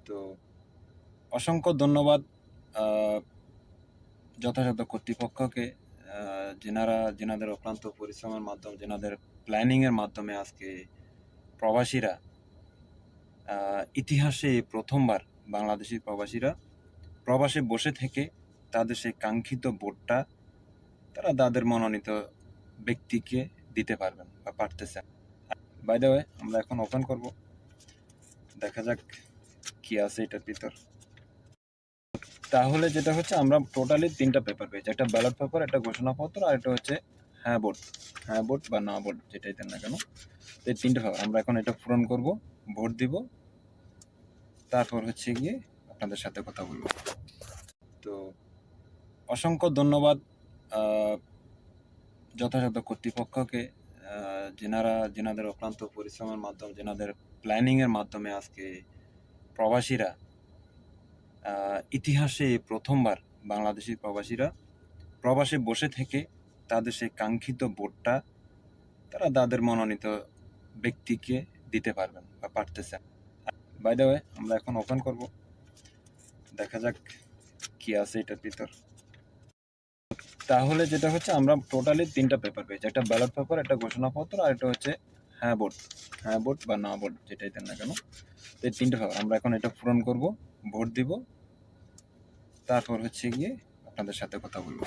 তো অসংখ্য ধন্যবাদ যথাযথ কর্তৃপক্ষকে, যেনাদের অক্লান্ত পরিশ্রমের মাধ্যমে, যেনাদের প্ল্যানিংয়ের মাধ্যমে আজকে প্রবাসীরা ইতিহাসে প্রথমবার বাংলাদেশি প্রবাসীরা প্রবাসে বসে থেকে তাদের সেই কাঙ্ক্ষিত ভোটটা তারা তাদের মনোনীত ব্যক্তিকে দিতে পারবেন বা পারতেছেন। বাই দ্য ওয়ে, আমরা এখন ওপেন করব, দেখা যাক কি আছে এটার ভিতর। তাহলে যেটা হচ্ছে, আমরা টোটালি 3টা পেপার পেয়েছি, একটা ব্যালট পেপার, একটা ঘোষণাপত্র, আর একটা হচ্ছে হ্যাঁ ভোট বা না ভোট, যেটাই দেন না কেন। এই 3টা পেপার আমরা এখন এটা পূরণ করব, ভোট দিব, তারপর হচ্ছে গিয়ে আপনাদের সাথে কথা বলবো। তো অসংখ্য ধন্যবাদ যথাযথ কর্তৃপক্ষকে, যেনাদের অক্লান্ত পরিশ্রমের মাধ্যমে, যেনাদের প্ল্যানিংয়ের মাধ্যমে আজকে প্রবাসীরা ইতিহাসে প্রথমবার বাংলাদেশি প্রবাসীরা প্রবাসে বসে থেকে তাদের সেই কাঙ্ক্ষিত ভোটটা তারা তাদের মনোনীত ব্যক্তিকে দিতে পারবেন বা পারতেছেন। বাই দ্য ওয়ে, আমরা এখন ওপেন করব, দেখা যাক কি আছে এটার ভিতর। তাহলে যেটা হচ্ছে, আমরা টোটালি 3টা পেপার পেয়েছি, একটা ব্যালট পেপার, একটা ঘোষণাপত্র, আর একটা হচ্ছে হ্যাঁ ভোট বা না ভোট, যেটাই দেন না কেন। এই 3টা পেপার আমরা এখন এটা পূরণ করব, ভোট দিব, তারপর হচ্ছে গিয়ে আপনাদের সাথে কথা বলবো।